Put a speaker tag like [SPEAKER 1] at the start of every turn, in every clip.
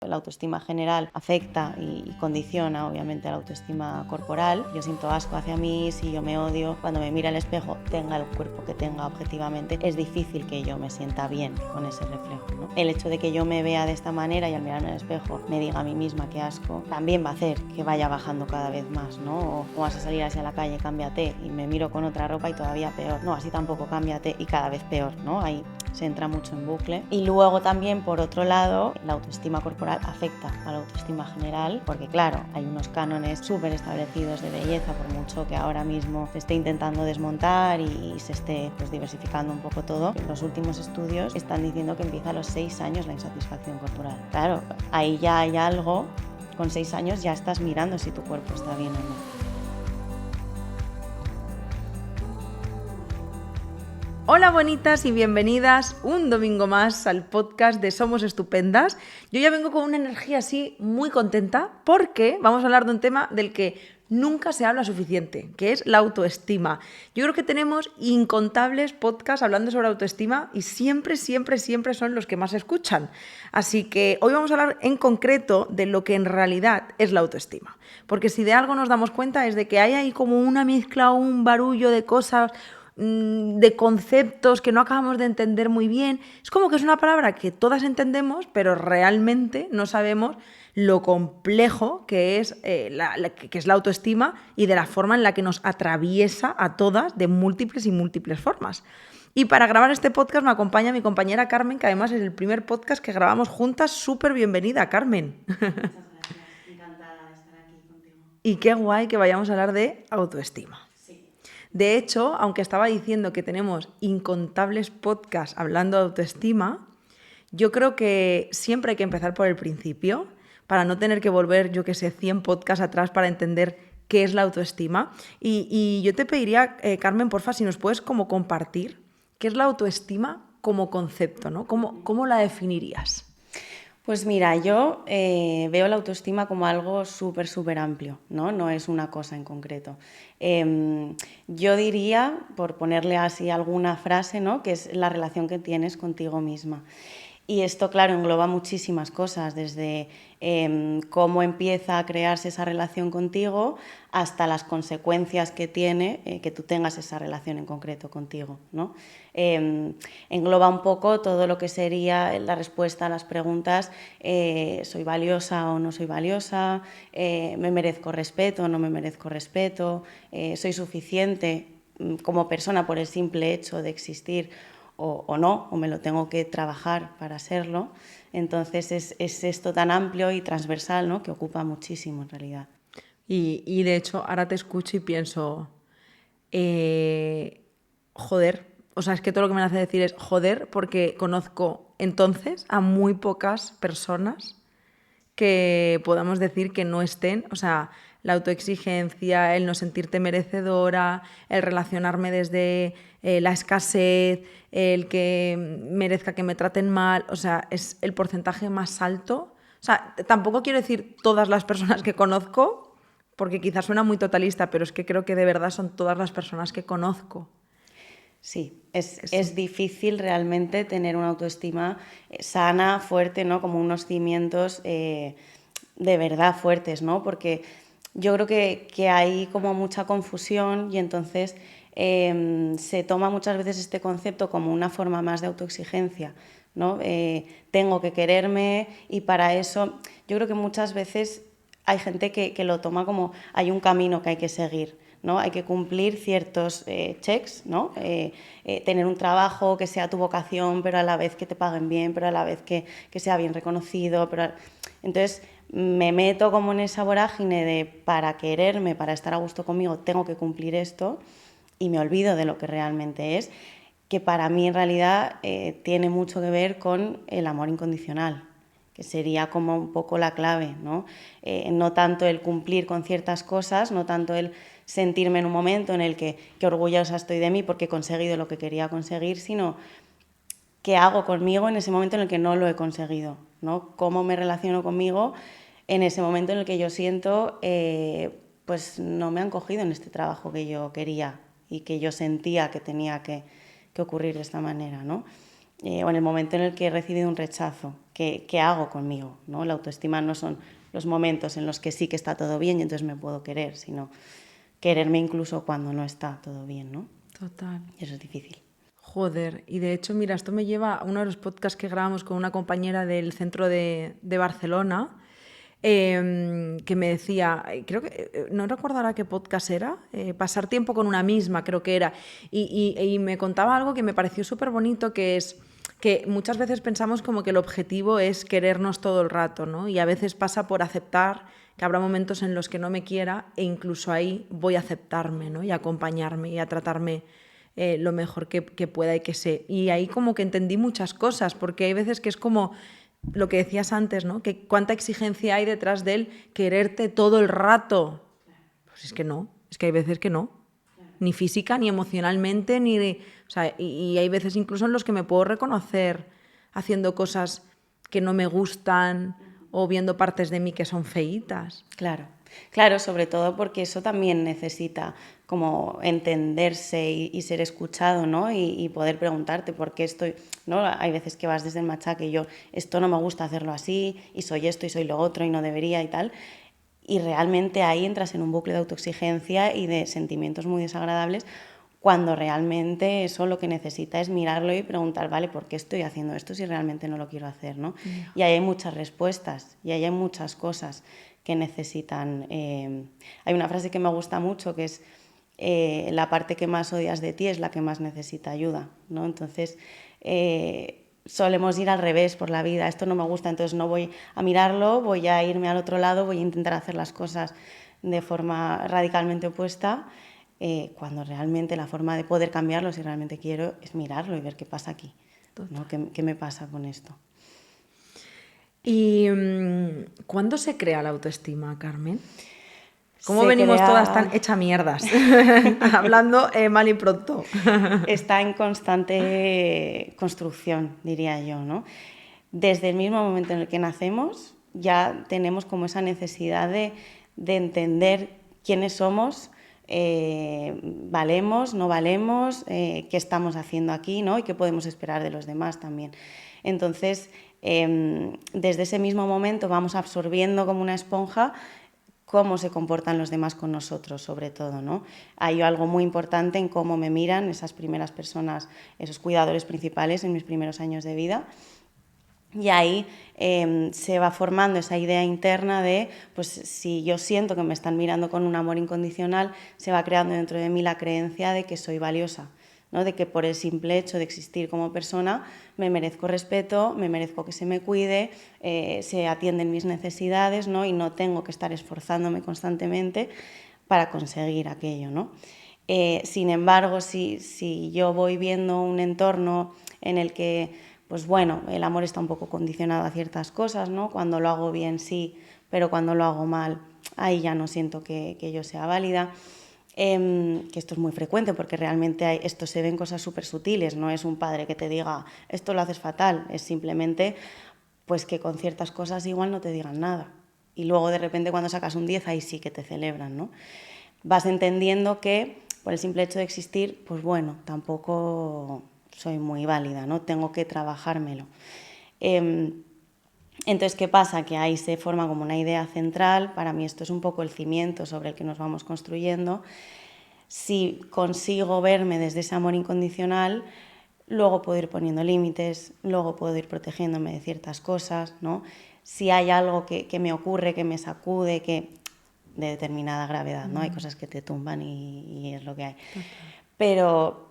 [SPEAKER 1] La autoestima general afecta y condiciona obviamente a la autoestima corporal. Yo siento asco hacia mí, si yo me odio, cuando me mira al espejo, tenga el cuerpo que tenga objetivamente, es difícil que yo me sienta bien con ese reflejo, ¿no? El hecho de que yo me vea de esta manera y al mirarme al espejo me diga a mí misma que asco, también va a hacer que vaya bajando cada vez más, ¿no? O vas a salir hacia la calle, cámbiate, y me miro con otra ropa y todavía peor. No, así tampoco, cámbiate y cada vez peor, ¿no? Ahí se entra mucho en bucle. Y luego también, por otro lado, la autoestima corporal afecta a la autoestima general, porque claro, hay unos cánones súper establecidos de belleza, por mucho que ahora mismo se esté intentando desmontar y se esté diversificando un poco todo. Los últimos estudios están diciendo que empieza a los 6 años la insatisfacción corporal. Claro, ahí ya hay algo, con 6 años ya estás mirando si tu cuerpo está bien o no.
[SPEAKER 2] Hola bonitas y bienvenidas un domingo más al podcast de Somos Estupendas. Yo ya vengo con una energía así muy contenta porque vamos a hablar de un tema del que nunca se habla suficiente, que es la autoestima. Yo creo que tenemos incontables podcasts hablando sobre autoestima y siempre son los que más se escuchan. Así que hoy vamos a hablar en concreto de lo que en realidad es la autoestima. Porque si de algo nos damos cuenta es de que hay ahí como una mezcla, un barullo de cosas, de conceptos que no acabamos de entender muy bien. Es como que es una palabra que todas entendemos, pero realmente no sabemos lo complejo que es, que es la autoestima y de la forma en la que nos atraviesa a todas de múltiples y múltiples formas. Y para grabar este podcast me acompaña mi compañera Carmen, que además es el primer podcast que grabamos juntas. Súper bienvenida, Carmen.
[SPEAKER 1] Muchas gracias, encantada de estar aquí contigo.
[SPEAKER 2] Y qué guay que vayamos a hablar de autoestima.
[SPEAKER 1] Sí.
[SPEAKER 2] De hecho, aunque estaba diciendo que tenemos incontables podcasts hablando de autoestima, yo creo que siempre hay que empezar por el principio para no tener que volver, yo que sé, 100 podcasts atrás para entender qué es la autoestima. Y yo te pediría, Carmen, porfa, si nos puedes como compartir qué es la autoestima como concepto, ¿no? ¿Cómo la definirías?
[SPEAKER 1] Pues mira, yo veo la autoestima como algo súper amplio, ¿no? No es una cosa en concreto. Yo diría, por ponerle así alguna frase, ¿no? Que es la relación que tienes contigo misma. Y esto, claro, engloba muchísimas cosas, desde cómo empieza a crearse esa relación contigo hasta las consecuencias que tiene que tú tengas esa relación en concreto contigo, ¿no? Engloba un poco todo lo que sería la respuesta a las preguntas: ¿soy valiosa o no soy valiosa? ¿Me merezco respeto o no me merezco respeto? ¿Soy suficiente como persona por el simple hecho de existir o no, o me lo tengo que trabajar para serlo? Entonces es esto tan amplio y transversal, ¿no? Que ocupa muchísimo en realidad.
[SPEAKER 2] Y de hecho, ahora te escucho y pienso, joder, o sea, es que todo lo que me hace decir es joder, porque conozco entonces a muy pocas personas que podamos decir que no estén, o sea, la autoexigencia, el no sentirte merecedora, el relacionarme desde la escasez, el que merezca que me traten mal, o sea, es el porcentaje más alto. O sea, tampoco quiero decir todas las personas que conozco, porque quizás suena muy totalista, pero es que creo que de verdad son todas las personas que conozco.
[SPEAKER 1] Sí, es difícil realmente tener una autoestima sana, fuerte, ¿no? Como unos cimientos de verdad fuertes, ¿no? Porque yo creo que hay como mucha confusión y entonces se toma muchas veces este concepto como una forma más de autoexigencia, ¿no? Tengo que quererme, y para eso yo creo que muchas veces hay gente que lo toma como hay un camino que hay que seguir, ¿no? Hay que cumplir ciertos checks, ¿no? Tener un trabajo que sea tu vocación, pero a la vez que te paguen bien, pero a la vez que sea bien reconocido. Entonces me meto como en esa vorágine de para quererme, para estar a gusto conmigo, tengo que cumplir esto, y me olvido de lo que realmente es, que para mí en realidad tiene mucho que ver con el amor incondicional, que sería como un poco la clave, ¿no? No tanto el cumplir con ciertas cosas, no tanto el sentirme en un momento en el que orgullosa estoy de mí porque he conseguido lo que quería conseguir, sino qué hago conmigo en ese momento en el que no lo he conseguido, ¿no? Cómo me relaciono conmigo en ese momento en el que yo siento pues no me han cogido en este trabajo que yo quería y que yo sentía que tenía que ocurrir de esta manera, ¿no? o en el momento en el que he recibido un rechazo, ¿qué hago conmigo? ¿No? La autoestima no son los momentos en los que sí que está todo bien y entonces me puedo querer, sino quererme incluso cuando no está todo bien, ¿no?
[SPEAKER 2] Total.
[SPEAKER 1] Y eso es difícil.
[SPEAKER 2] Joder, y de hecho, mira, esto me lleva a uno de los podcasts que grabamos con una compañera del centro de Barcelona, que me decía, creo que, no recuerdo ahora qué podcast era, pasar tiempo con una misma, creo que era, y me contaba algo que me pareció súper bonito, que es que muchas veces pensamos como que el objetivo es querernos todo el rato, ¿no? Y a veces pasa por aceptar que habrá momentos en los que no me quiera e incluso ahí voy a aceptarme, ¿no? Y a acompañarme y a tratarme lo mejor que pueda y que sé. Y ahí como que entendí muchas cosas, porque hay veces que es como lo que decías antes, ¿no? Que cuánta exigencia hay detrás del quererte todo el rato. Pues es que no, es que hay veces que no. Ni física, ni emocionalmente, ni... O sea, y hay veces incluso en los que me puedo reconocer haciendo cosas que no me gustan o viendo partes de mí que son feitas.
[SPEAKER 1] Claro, claro, sobre todo porque eso también necesita como entenderse y ser escuchado, ¿no? Y poder preguntarte por qué estoy, ¿no? Hay veces que vas desde el machaque y yo, esto no me gusta hacerlo así, y soy esto y soy lo otro y no debería y tal. Y realmente ahí entras en un bucle de autoexigencia y de sentimientos muy desagradables cuando realmente eso lo que necesita es mirarlo y preguntar, vale, ¿por qué estoy haciendo esto si realmente no lo quiero hacer, ¿no? Y ahí hay muchas respuestas y ahí hay muchas cosas que necesitan. Hay una frase que me gusta mucho que es la parte que más odias de ti es la que más necesita ayuda, ¿no? Entonces, solemos ir al revés por la vida, esto no me gusta, entonces no voy a mirarlo, voy a irme al otro lado, voy a intentar hacer las cosas de forma radicalmente opuesta, cuando realmente la forma de poder cambiarlo, si realmente quiero, es mirarlo y ver qué pasa aquí, ¿no? ¿Qué me pasa con esto?
[SPEAKER 2] ¿Y cuándo se crea la autoestima, Carmen? ¿Cómo
[SPEAKER 1] Se
[SPEAKER 2] venimos todas tan
[SPEAKER 1] crea...
[SPEAKER 2] hecha mierdas? Hablando mal y pronto.
[SPEAKER 1] Está en constante construcción, diría yo, ¿no? Desde el mismo momento en el que nacemos ya tenemos como esa necesidad de entender quiénes somos, valemos, no valemos, qué estamos haciendo aquí, ¿no? Y qué podemos esperar de los demás también. Entonces, desde ese mismo momento vamos absorbiendo como una esponja cómo se comportan los demás con nosotros, sobre todo, ¿no? Hay algo muy importante en cómo me miran esas primeras personas, esos cuidadores principales en mis primeros años de vida. Y ahí se va formando esa idea interna de, pues si yo siento que me están mirando con un amor incondicional, se va creando dentro de mí la creencia de que soy valiosa, ¿no? De que por el simple hecho de existir como persona me merezco respeto, me merezco que se me cuide, se atienden mis necesidades, ¿no? Y no tengo que estar esforzándome constantemente para conseguir aquello, ¿no? Sin embargo, si yo voy viendo un entorno en el que, pues bueno, el amor está un poco condicionado a ciertas cosas, ¿no? Cuando lo hago bien sí, pero cuando lo hago mal, ahí ya no siento que yo sea válida. Que esto es muy frecuente porque realmente esto se ve en cosas súper sutiles, no es un padre que te diga esto lo haces fatal, es simplemente pues que con ciertas cosas igual no te digan nada y luego de repente cuando sacas un 10 ahí sí que te celebran, ¿no? Vas entendiendo que por el simple hecho de existir, pues bueno, tampoco soy muy válida, ¿no? Tengo que trabajármelo. Entonces, ¿qué pasa? Que ahí se forma como una idea central, para mí esto es un poco el cimiento sobre el que nos vamos construyendo. Si consigo verme desde ese amor incondicional, luego puedo ir poniendo límites, luego puedo ir protegiéndome de ciertas cosas, ¿no? Si hay algo que me ocurre, que me sacude, que de determinada gravedad, ¿no? Hay cosas que te tumban y es lo que hay. Pero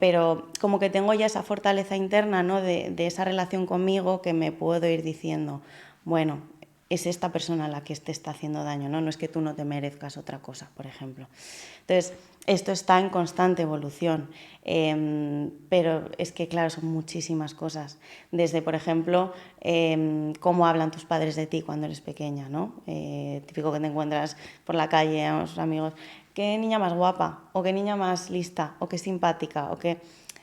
[SPEAKER 1] como que tengo ya esa fortaleza interna, ¿no? de esa relación conmigo que me puedo ir diciendo, bueno, es esta persona la que te está haciendo daño, ¿no? No es que tú no te merezcas otra cosa, por ejemplo. Entonces, esto está en constante evolución, pero es que, claro, son muchísimas cosas. Desde, por ejemplo, cómo hablan tus padres de ti cuando eres pequeña, ¿no? Típico que te encuentras por la calle a sus amigos, qué niña más guapa, o qué niña más lista, o qué simpática, o qué...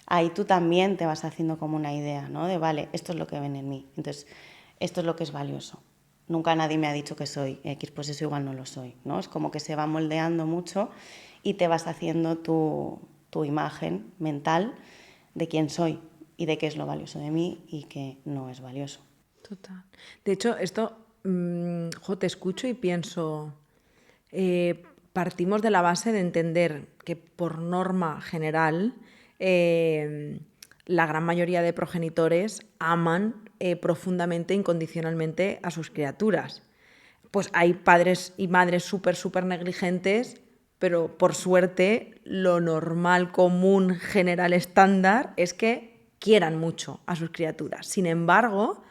[SPEAKER 1] Ahí tú también te vas haciendo como una idea, ¿no? De, vale, esto es lo que ven en mí, entonces, esto es lo que es valioso. Nunca nadie me ha dicho que soy X, pues eso igual no lo soy, ¿no? Es como que se va moldeando mucho y te vas haciendo tu imagen mental de quién soy. y de qué es lo valioso de mí y qué no es valioso.
[SPEAKER 2] Total. De hecho, esto, te escucho y pienso, partimos de la base de entender que por norma general la gran mayoría de progenitores aman profundamente, incondicionalmente a sus criaturas. Pues hay padres y madres súper negligentes, pero por suerte lo normal, común, general, estándar es que quieran mucho a sus criaturas. Sin embargo,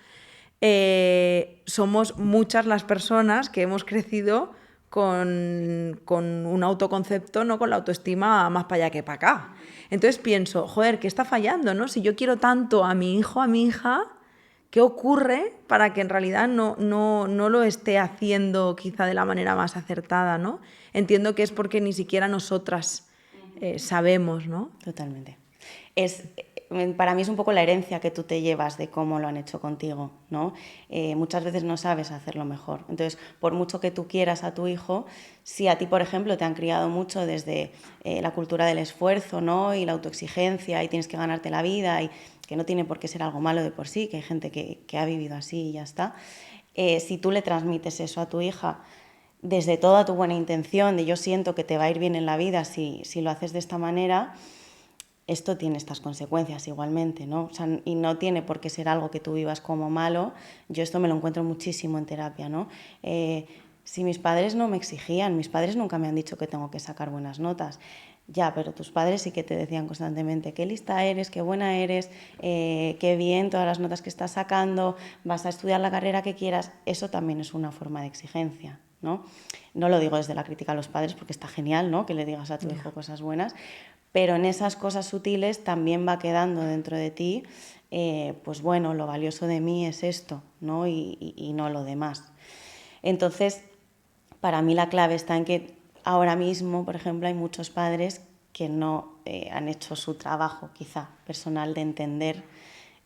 [SPEAKER 2] somos muchas las personas que hemos crecido con un autoconcepto, ¿no? Con la autoestima más para allá que para acá. Entonces pienso, joder, ¿qué está fallando, no? Si yo quiero tanto a mi hijo, a mi hija, ¿qué ocurre para que en realidad no lo esté haciendo quizá de la manera más acertada, ¿no? Entiendo que es porque ni siquiera nosotras sabemos, ¿no?
[SPEAKER 1] Totalmente. Para mí es un poco la herencia que tú te llevas de cómo lo han hecho contigo, ¿no? Muchas veces no sabes hacerlo mejor. Entonces, por mucho que tú quieras a tu hijo, si a ti, por ejemplo, te han criado mucho desde la cultura del esfuerzo, ¿no? Y la autoexigencia y tienes que ganarte la vida y que no tiene por qué ser algo malo de por sí, que hay gente que ha vivido así y ya está. Si tú le transmites eso a tu hija desde toda tu buena intención, de yo siento que te va a ir bien en la vida si lo haces de esta manera, esto tiene estas consecuencias igualmente, ¿no? O sea, y no tiene por qué ser algo que tú vivas como malo. Yo esto me lo encuentro muchísimo en terapia, ¿no? Si mis padres no me exigían, mis padres nunca me han dicho que tengo que sacar buenas notas. Ya, pero tus padres sí que te decían constantemente qué lista eres, qué buena eres, qué bien todas las notas que estás sacando, vas a estudiar la carrera que quieras. Eso también es una forma de exigencia, ¿no? No lo digo desde la crítica a los padres porque está genial, ¿no? Que le digas a tu hijo cosas buenas, pero en esas cosas sutiles también va quedando dentro de ti, pues bueno, lo valioso de mí es esto, ¿no? Y no lo demás. Entonces, para mí la clave está en que ahora mismo, por ejemplo, hay muchos padres que no han hecho su trabajo quizá personal de entender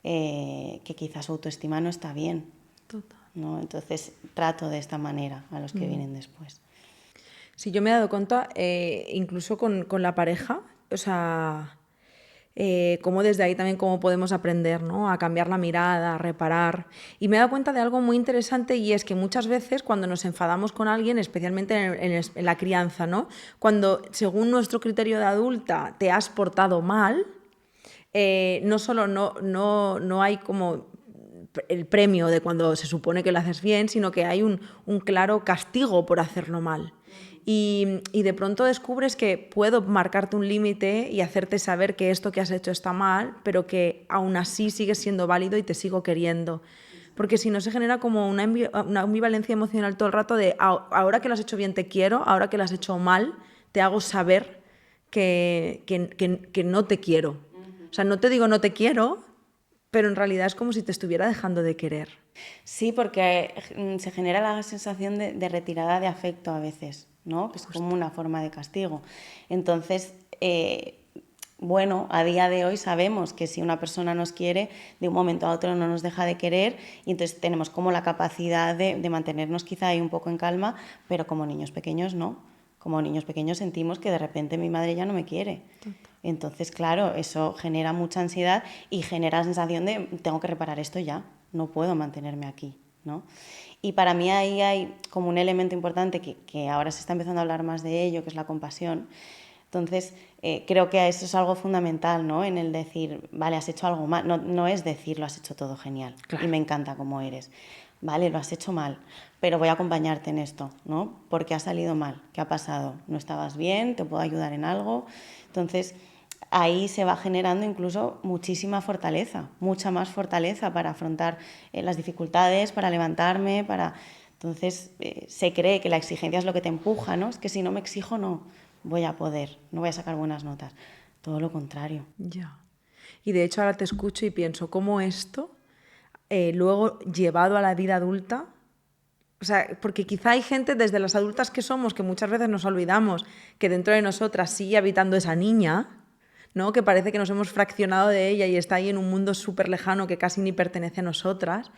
[SPEAKER 1] que quizá su autoestima no está bien.
[SPEAKER 2] Total.
[SPEAKER 1] ¿No? Entonces trato de esta manera a los que vienen después.
[SPEAKER 2] Sí, yo me he dado cuenta, incluso con la pareja, o sea, cómo desde ahí también cómo podemos aprender, ¿no? A cambiar la mirada, a reparar. Y me he dado cuenta de algo muy interesante y es que muchas veces cuando nos enfadamos con alguien, especialmente en la crianza, ¿no? Cuando según nuestro criterio de adulta te has portado mal, no solo no hay como el premio de cuando se supone que lo haces bien, sino que hay un claro castigo por hacerlo mal. Y de pronto descubres que puedo marcarte un límite y hacerte saber que esto que has hecho está mal, pero que aún así sigues siendo válido y te sigo queriendo. Porque si no se genera como una ambivalencia emocional todo el rato de ahora que lo has hecho bien te quiero, ahora que lo has hecho mal te hago saber que no te quiero. O sea, no te digo no te quiero, pero en realidad es como si te estuviera dejando de querer.
[SPEAKER 1] Sí, porque se genera la sensación de retirada de afecto a veces, ¿no? Que es como una forma de castigo. Entonces, bueno, a día de hoy sabemos que si una persona nos quiere, de un momento a otro no nos deja de querer y entonces tenemos como la capacidad de mantenernos quizá ahí un poco en calma, pero como niños pequeños no. Como niños pequeños sentimos que de repente mi madre ya no me quiere. Entonces, claro, eso genera mucha ansiedad y genera la sensación de tengo que reparar esto ya, no puedo mantenerme aquí, ¿no? Y para mí ahí hay como un elemento importante que ahora se está empezando a hablar más de ello, que es la compasión. Entonces, creo que eso es algo fundamental, ¿no? En el decir, vale, has hecho algo mal. No es decir, lo has hecho todo genial, claro, y me encanta cómo eres. Vale, lo has hecho mal, pero voy a acompañarte en esto, ¿no? Porque ha salido mal, ¿qué ha pasado? ¿No estabas bien? ¿Te puedo ayudar en algo? Entonces, ahí se va generando incluso muchísima fortaleza, mucha más fortaleza para afrontar las dificultades, para levantarme, para... Entonces, se cree que la exigencia es lo que te empuja, ¿no? Es que si no me exijo no voy a poder, no voy a sacar buenas notas. Todo lo contrario.
[SPEAKER 2] Ya. Y de hecho ahora te escucho y pienso cómo esto, luego llevado a la vida adulta, o sea, porque quizá hay gente desde las adultas que somos que muchas veces nos olvidamos que dentro de nosotras sigue habitando esa niña, ¿no? Que parece que nos hemos fraccionado de ella y está ahí en un mundo súper lejano que casi ni pertenece a nosotras,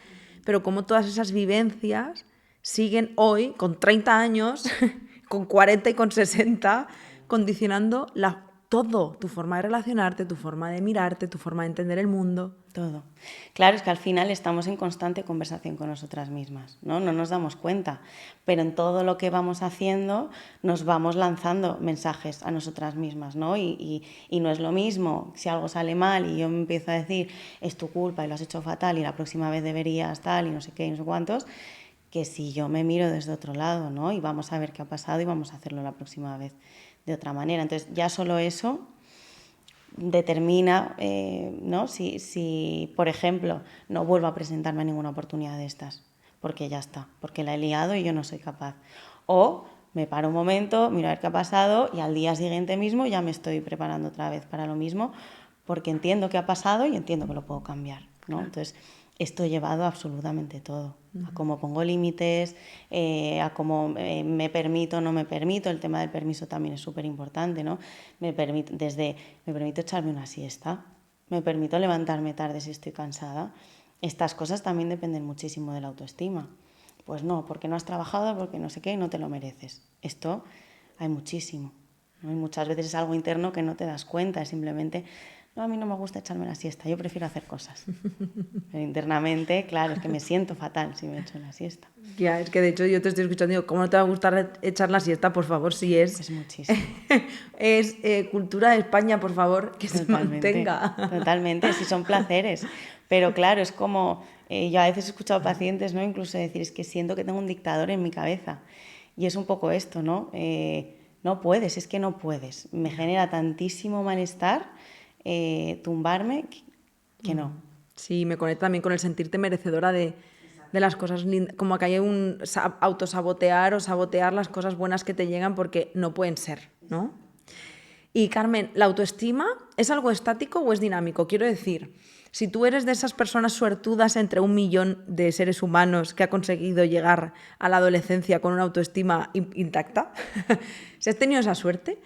[SPEAKER 2] pero como todas esas vivencias siguen hoy, con 30 años, con 40 y con 60, condicionando todo, tu forma de relacionarte, tu forma de mirarte, tu forma de entender el mundo.
[SPEAKER 1] Todo. Claro, es que al final estamos en constante conversación con nosotras mismas, ¿no? No nos damos cuenta, pero en todo lo que vamos haciendo nos vamos lanzando mensajes a nosotras mismas, ¿no? Y no es lo mismo si algo sale mal y yo me empiezo a decir es tu culpa y lo has hecho fatal y la próxima vez deberías tal y no sé qué y no sé cuántos, que si yo me miro desde otro lado, ¿no? Y vamos a ver qué ha pasado y vamos a hacerlo la próxima vez de otra manera. Entonces ya solo eso determina, ¿no? Si, por ejemplo, no vuelvo a presentarme a ninguna oportunidad de estas, porque ya está, porque la he liado y yo no soy capaz. O me paro un momento, miro a ver qué ha pasado y al día siguiente mismo ya me estoy preparando otra vez para lo mismo, porque entiendo qué ha pasado y entiendo que lo puedo cambiar, ¿no? Entonces, esto he llevado a absolutamente todo, a cómo pongo límites, a cómo me permito o no me permito. El tema del permiso también es súper importante, ¿no? Me permito echarme una siesta, me permito levantarme tarde si estoy cansada. Estas cosas también dependen muchísimo de la autoestima. Pues no, porque no has trabajado, porque no sé qué, y no te lo mereces. Esto hay muchísimo, ¿no? Y muchas veces es algo interno que no te das cuenta, es simplemente... No, a mí no me gusta echarme la siesta, yo prefiero hacer cosas. Pero internamente, claro, es que me siento fatal si me echo la siesta.
[SPEAKER 2] Ya, es que de hecho yo te estoy escuchando y digo, ¿cómo no te va a gustar echar la siesta? Por favor, si es...
[SPEAKER 1] Es muchísimo.
[SPEAKER 2] es cultura de España, por favor, que
[SPEAKER 1] Totalmente,
[SPEAKER 2] se mantenga.
[SPEAKER 1] Totalmente, sí son placeres. Pero claro, es como, yo a veces he escuchado pacientes, ¿no? Incluso decir, es que siento que tengo un dictador en mi cabeza. Y es un poco esto, ¿no? No puedes, es que no puedes. Me genera tantísimo malestar tumbarme que no.
[SPEAKER 2] Sí, me conecta también con el sentirte merecedora de las cosas, como que hay un autosabotear o sabotear las cosas buenas que te llegan porque no pueden ser, ¿no? Y Carmen, ¿la autoestima es algo estático o es dinámico? Quiero decir, si tú eres de esas personas suertudas entre 1 millón de seres humanos que ha conseguido llegar a la adolescencia con una autoestima intacta, si has tenido esa suerte,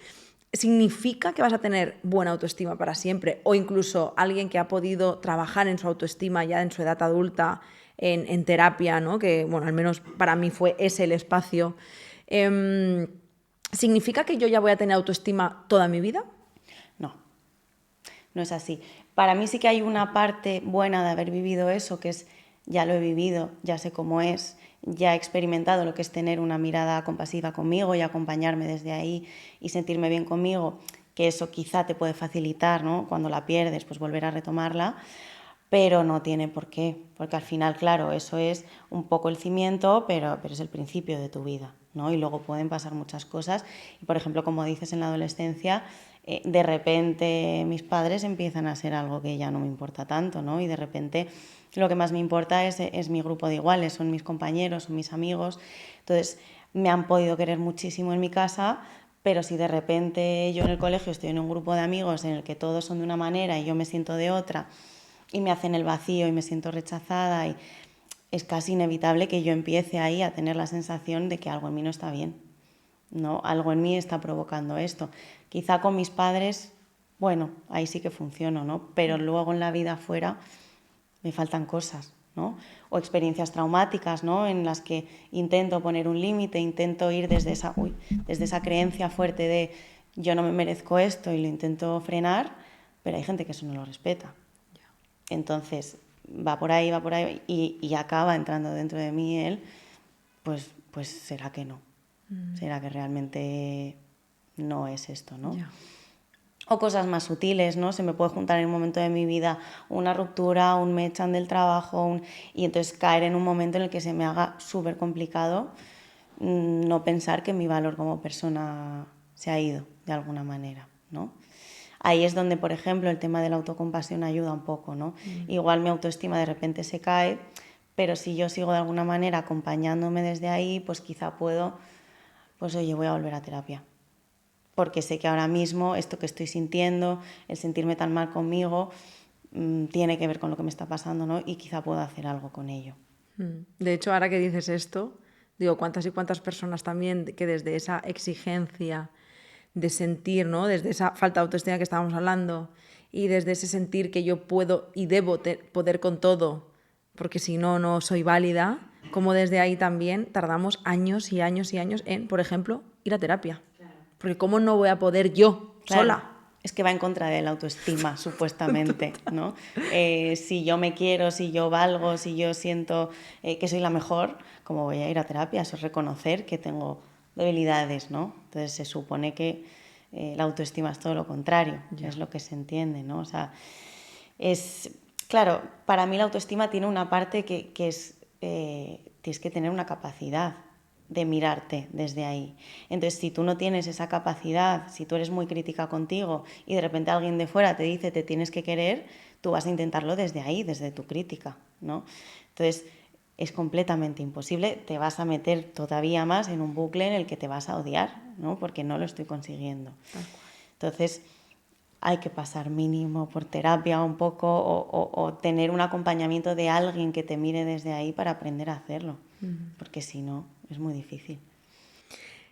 [SPEAKER 2] ¿significa que vas a tener buena autoestima para siempre? O incluso alguien que ha podido trabajar en su autoestima ya en su edad adulta, en terapia, ¿no? Que, bueno, al menos para mí fue ese el espacio. ¿Significa que yo ya voy a tener autoestima toda mi vida?
[SPEAKER 1] No, no es así. Para mí sí que hay una parte buena de haber vivido eso, que es, ya lo he vivido, ya sé cómo es, ya he experimentado lo que es tener una mirada compasiva conmigo y acompañarme desde ahí y sentirme bien conmigo, que eso quizá te puede facilitar, ¿no? Cuando la pierdes, pues volver a retomarla, pero no tiene por qué, porque al final, claro, eso es un poco el cimiento, pero es el principio de tu vida, ¿no? Y luego pueden pasar muchas cosas. Y, por ejemplo, como dices, en la adolescencia, de repente mis padres empiezan a ser algo que ya no me importa tanto, ¿no? Y de repente lo que más me importa es mi grupo de iguales, son mis compañeros, son mis amigos. Entonces, me han podido querer muchísimo en mi casa, pero si de repente yo en el colegio estoy en un grupo de amigos en el que todos son de una manera y yo me siento de otra, y me hacen el vacío y me siento rechazada, y es casi inevitable que yo empiece ahí a tener la sensación de que algo en mí no está bien, ¿no? Algo en mí está provocando esto. Quizá con mis padres, bueno, ahí sí que funciono, ¿no? Pero luego en la vida afuera me faltan cosas, ¿no? O experiencias traumáticas, ¿no? En las que intento poner un límite, intento ir desde esa creencia fuerte de yo no me merezco esto y lo intento frenar, pero hay gente que eso no lo respeta. Entonces va por ahí y acaba entrando dentro de mí él, pues será que no. Será que realmente no es esto, ¿no?
[SPEAKER 2] Yeah.
[SPEAKER 1] O cosas más sutiles, ¿no? Se me puede juntar en un momento de mi vida una ruptura, un me echan del trabajo, y entonces caer en un momento en el que se me haga súper complicado no pensar que mi valor como persona se ha ido de alguna manera, ¿no? Ahí es donde, por ejemplo, el tema de la autocompasión ayuda un poco, ¿no? Igual mi autoestima de repente se cae, pero si yo sigo de alguna manera acompañándome desde ahí, pues quizá puedo, pues oye, voy a volver a terapia. Porque sé que ahora mismo esto que estoy sintiendo, el sentirme tan mal conmigo, tiene que ver con lo que me está pasando, ¿no? Y quizá puedo hacer algo con ello.
[SPEAKER 2] De hecho, ahora que dices esto, digo, cuántas y cuántas personas también que desde esa exigencia de sentir, ¿no? Desde esa falta de autoestima que estábamos hablando y desde ese sentir que yo puedo y debo poder con todo, porque si no, no soy válida, como desde ahí también tardamos años y años y años en, por ejemplo, ir a terapia. Porque ¿cómo no voy a poder yo, sola?
[SPEAKER 1] es que va en contra de la autoestima, supuestamente, ¿no? Si yo me quiero, si yo valgo, si yo siento que soy la mejor, ¿cómo voy a ir a terapia? Eso es reconocer que tengo debilidades, ¿no? Entonces se supone que la autoestima es todo lo contrario, es lo que se entiende, ¿no? O sea, claro, para mí la autoestima tiene una parte que es, tienes que tener una capacidad de mirarte desde ahí. Entonces, si tú no tienes esa capacidad, si tú eres muy crítica contigo y de repente alguien de fuera te dice te tienes que querer, tú vas a intentarlo desde ahí, desde tu crítica, ¿no? Entonces, es completamente imposible, te vas a meter todavía más en un bucle en el que te vas a odiar, ¿no? Porque no lo estoy consiguiendo. Entonces, hay que pasar mínimo por terapia un poco o tener un acompañamiento de alguien que te mire desde ahí para aprender a hacerlo, porque si no, es muy difícil.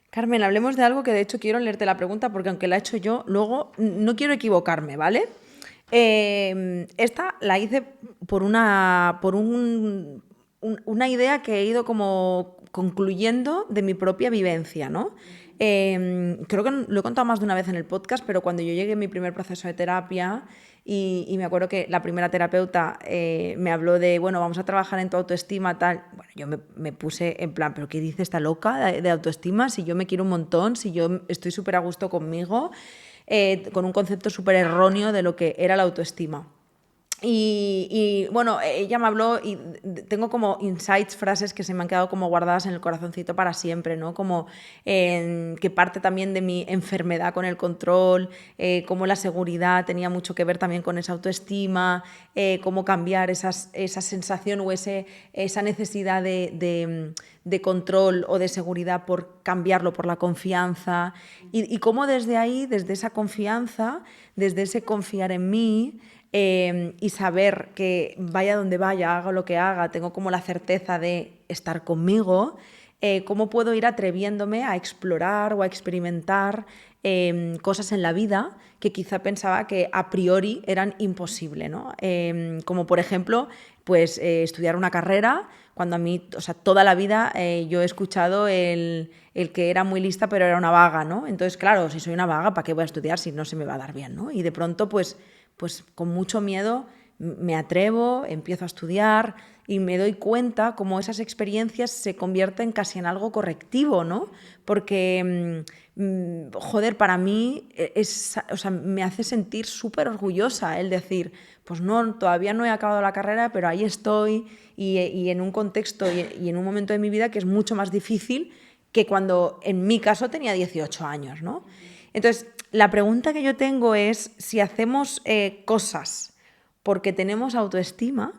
[SPEAKER 2] Carmen, hablemos de algo que de hecho quiero leerte la pregunta porque aunque la he hecho yo, luego no quiero equivocarme, ¿vale? Esta la hice por una idea que he ido como concluyendo de mi propia vivencia, ¿no? Creo que lo he contado más de una vez en el podcast, pero cuando yo llegué a mi primer proceso de terapia y me acuerdo que la primera terapeuta me habló de, bueno, vamos a trabajar en tu autoestima, tal. Bueno, yo me puse en plan, ¿pero qué dice esta loca de autoestima? Si yo me quiero un montón, si yo estoy súper a gusto conmigo, con un concepto súper erróneo de lo que era la autoestima. Y bueno, ella me habló y tengo como insights, frases que se me han quedado como guardadas en el corazoncito para siempre, ¿no? Como que parte también de mi enfermedad con el control, cómo la seguridad tenía mucho que ver también con esa autoestima, cómo cambiar esa sensación o esa necesidad de control o de seguridad por cambiarlo por la confianza y cómo desde ahí, desde esa confianza, desde ese confiar en mí, y saber que vaya donde vaya, haga lo que haga, tengo como la certeza de estar conmigo, cómo puedo ir atreviéndome a explorar o a experimentar cosas en la vida que quizá pensaba que a priori eran imposibles, ¿no? Como por ejemplo, pues estudiar una carrera, cuando a mí, o sea, toda la vida yo he escuchado el que era muy lista pero era una vaga, ¿no? Entonces, claro, si soy una vaga, ¿para qué voy a estudiar si no se me va a dar bien, ¿no? Y de pronto, pues con mucho miedo me atrevo, empiezo a estudiar y me doy cuenta cómo esas experiencias se convierten casi en algo correctivo, ¿no? Porque, joder, para mí o sea, me hace sentir súper orgullosa el decir, pues no, todavía no he acabado la carrera, pero ahí estoy y en un contexto y en un momento de mi vida que es mucho más difícil que cuando en mi caso tenía 18 años, ¿no? Entonces, la pregunta que yo tengo es si hacemos cosas porque tenemos autoestima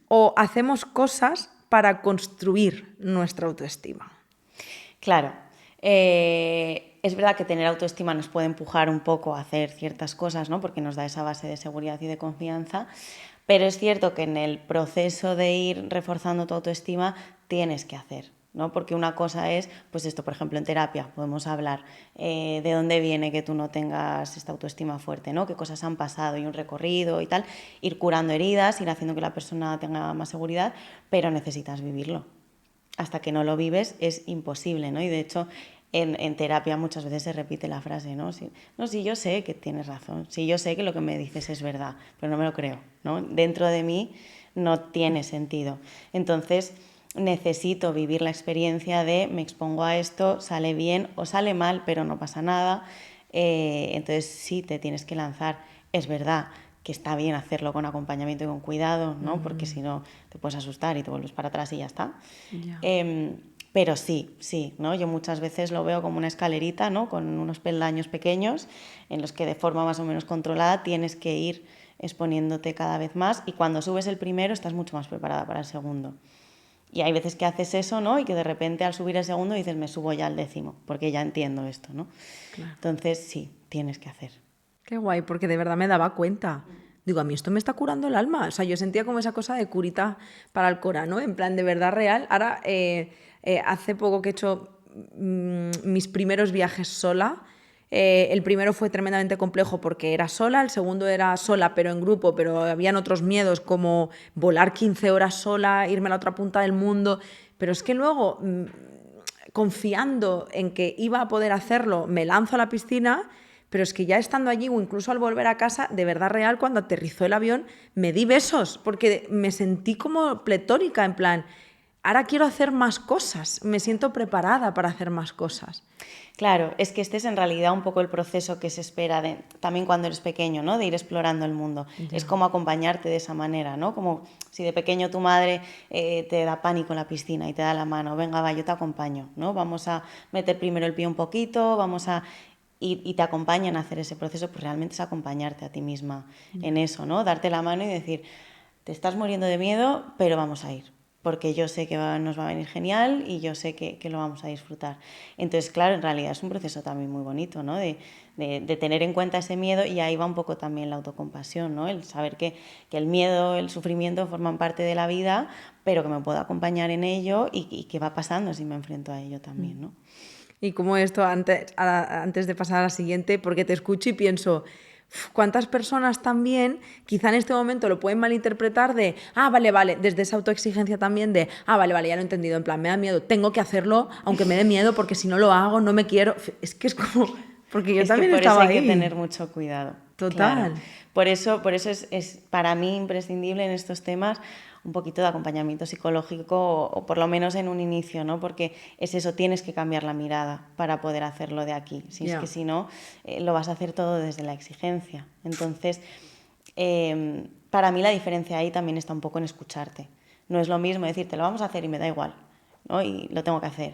[SPEAKER 2] o hacemos cosas para construir nuestra autoestima.
[SPEAKER 1] Claro, es verdad que tener autoestima nos puede empujar un poco a hacer ciertas cosas, ¿no? Porque nos da esa base de seguridad y de confianza, pero es cierto que en el proceso de ir reforzando tu autoestima tienes que hacer, ¿no? Porque una cosa es, pues esto, por ejemplo, en terapia podemos hablar de dónde viene que tú no tengas esta autoestima fuerte, ¿no? Qué cosas han pasado y un recorrido y tal, ir curando heridas, ir haciendo que la persona tenga más seguridad, pero necesitas vivirlo. Hasta que no lo vives es imposible, ¿no? Y de hecho en terapia muchas veces se repite la frase, ¿no? Sí, yo sé que tienes razón, sí, yo sé que lo que me dices es verdad, pero no me lo creo, ¿no? Dentro de mí no tiene sentido. Entonces necesito vivir la experiencia de me expongo a esto, sale bien o sale mal, pero no pasa nada. Entonces sí, te tienes que lanzar. Es verdad que está bien hacerlo con acompañamiento y con cuidado, ¿no? Porque si no te puedes asustar y te vuelves para atrás y ya está. Pero sí, ¿no? Yo muchas veces lo veo como una escalerita, ¿no? Con unos peldaños pequeños en los que de forma más o menos controlada tienes que ir exponiéndote cada vez más y cuando subes el primero estás mucho más preparada para el segundo. Y hay veces que haces eso, ¿no? Y que de repente al subir el segundo dices, me subo ya al 10º, porque ya entiendo esto, ¿no? Claro. Entonces, sí, tienes que hacer.
[SPEAKER 2] Qué guay, porque de verdad me daba cuenta. Digo, a mí esto me está curando el alma. O sea, yo sentía como esa cosa de curita para el cora, ¿no? En plan, de verdad real. Ahora, hace poco que he hecho mis primeros viajes sola. El primero fue tremendamente complejo porque era sola, el segundo era sola pero en grupo, pero habían otros miedos como volar 15 horas sola, irme a la otra punta del mundo, pero es que luego, confiando en que iba a poder hacerlo, me lanzo a la piscina, pero es que ya estando allí o incluso al volver a casa, de verdad real, cuando aterrizó el avión, me di besos, porque me sentí como pletórica, en plan, ahora quiero hacer más cosas, me siento preparada para hacer más cosas.
[SPEAKER 1] Claro, es que este es en realidad un poco el proceso que se espera también cuando eres pequeño, ¿no? De ir explorando el mundo.
[SPEAKER 2] Ya.
[SPEAKER 1] Es como acompañarte de esa manera, ¿no? Como si de pequeño tu madre te da pánico en la piscina y te da la mano, venga, va, yo te acompaño, ¿no? Vamos a meter primero el pie un poquito, vamos a... Y te acompañan a hacer ese proceso, pues realmente es acompañarte a ti misma en eso, ¿no? Darte la mano y decir, te estás muriendo de miedo, pero vamos a ir, porque yo sé que nos va a venir genial y yo sé que lo vamos a disfrutar. Entonces, claro, en realidad es un proceso también muy bonito, ¿no? De tener en cuenta ese miedo, y ahí va un poco también la autocompasión, ¿no? El saber que el miedo, el sufrimiento forman parte de la vida, pero que me puedo acompañar en ello y que va pasando si me enfrento a ello también, ¿no?
[SPEAKER 2] Y como esto, antes de pasar a la siguiente, porque te escucho y pienso, ¿cuántas personas también quizá en este momento lo pueden malinterpretar de, vale, desde esa autoexigencia también de, vale, ya lo he entendido, en plan, me da miedo, tengo que hacerlo, aunque me dé miedo, porque si no lo hago, no me quiero. Es que es como, porque yo también estaba ahí.
[SPEAKER 1] Por eso hay que tener mucho cuidado.
[SPEAKER 2] Total.
[SPEAKER 1] Claro. Por eso es para mí imprescindible en estos temas un poquito de acompañamiento psicológico, o por lo menos en un inicio, ¿no? Porque es eso, tienes que cambiar la mirada para poder hacerlo de aquí. Es que si no, lo vas a hacer todo desde la exigencia. Entonces, para mí la diferencia ahí también está un poco en escucharte. No es lo mismo decirte, lo vamos a hacer y me da igual, ¿no? Y lo tengo que hacer.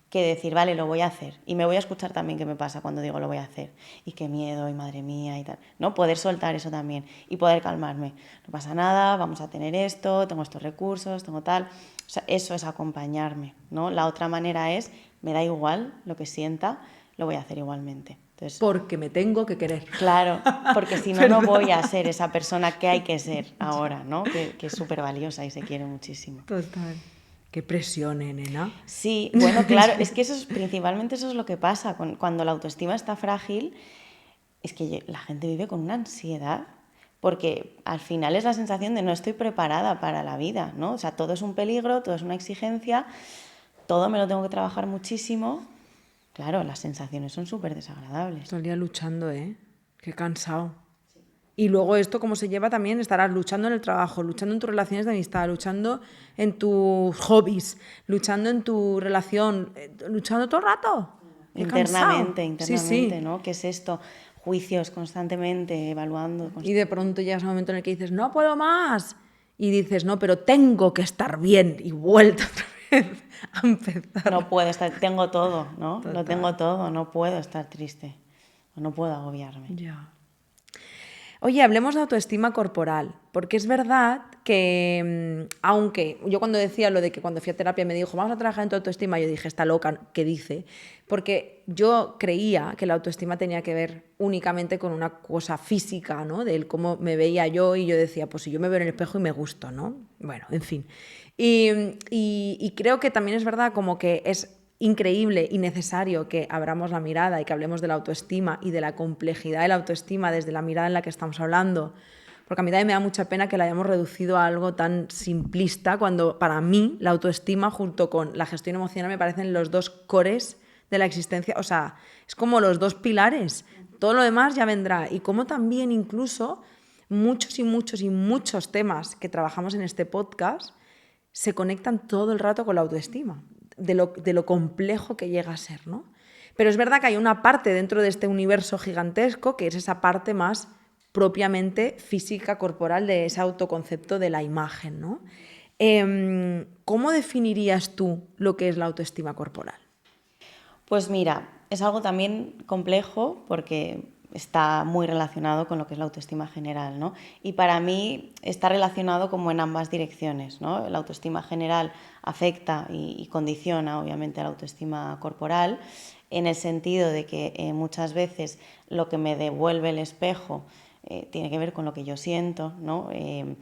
[SPEAKER 1] Que decir, vale, lo voy a hacer. Y me voy a escuchar también qué me pasa cuando digo lo voy a hacer. Y qué miedo, y madre mía, y tal. ¿No? Poder soltar eso también y poder calmarme. No pasa nada, vamos a tener esto, tengo estos recursos, tengo tal. O sea, eso es acompañarme, ¿no? La otra manera es, me da igual lo que sienta, lo voy a hacer igualmente. Entonces,
[SPEAKER 2] porque me tengo que querer.
[SPEAKER 1] Claro, porque si no, no voy a ser esa persona que hay que ser ahora, ¿no? Que es súper valiosa y se quiere muchísimo.
[SPEAKER 2] Total. Qué presión, nena.
[SPEAKER 1] Sí, bueno, claro, es que principalmente eso es lo que pasa. Cuando la autoestima está frágil, es que la gente vive con una ansiedad, porque al final es la sensación de no estoy preparada para la vida, ¿no? O sea, todo es un peligro, todo es una exigencia, todo me lo tengo que trabajar muchísimo. Claro, las sensaciones son súper desagradables.
[SPEAKER 2] Todo el día luchando, ¿eh? Qué cansado. Y luego esto, cómo se lleva también, estarás luchando en el trabajo, luchando en tus relaciones de amistad, luchando en tus hobbies, luchando en tu relación, luchando todo el rato.
[SPEAKER 1] Internamente,
[SPEAKER 2] sí.
[SPEAKER 1] ¿no? ¿Qué es esto? Juicios constantemente, evaluando.
[SPEAKER 2] Y de pronto llegas a un momento en el que dices, no puedo más. Y dices, no, pero tengo que estar bien. Y vuelta otra vez a empezar.
[SPEAKER 1] No puedo estar, tengo todo, ¿no?
[SPEAKER 2] Total.
[SPEAKER 1] Lo tengo todo, no puedo estar triste. No puedo agobiarme.
[SPEAKER 2] Ya. Oye, hablemos de autoestima corporal, porque es verdad que, aunque yo cuando decía lo de que cuando fui a terapia me dijo, vamos a trabajar en tu autoestima, yo dije, está loca, ¿qué dice? Porque yo creía que la autoestima tenía que ver únicamente con una cosa física, ¿no? De cómo me veía yo, y yo decía, pues si yo me veo en el espejo y me gusto, ¿no? Bueno, en fin. Y creo que también es verdad como que es increíble y necesario que abramos la mirada y que hablemos de la autoestima y de la complejidad de la autoestima desde la mirada en la que estamos hablando, porque a mí también me da mucha pena que la hayamos reducido a algo tan simplista, cuando para mí la autoestima junto con la gestión emocional me parecen los dos cores de la existencia, o sea, es como los dos pilares, todo lo demás ya vendrá. Y como también incluso muchos temas que trabajamos en este podcast se conectan todo el rato con la autoestima, de lo complejo que llega a ser, ¿no? Pero es verdad que hay una parte dentro de este universo gigantesco que es esa parte más propiamente física, corporal, de ese autoconcepto de la imagen, ¿no? ¿Cómo definirías tú lo que es la autoestima corporal?
[SPEAKER 1] Pues mira, es algo también complejo porque está muy relacionado con lo que es la autoestima general, ¿no? Y para mí está relacionado como en ambas direcciones, ¿no? La autoestima general afecta y condiciona obviamente a la autoestima corporal, en el sentido de que muchas veces lo que me devuelve el espejo tiene que ver con lo que yo siento, ¿no? En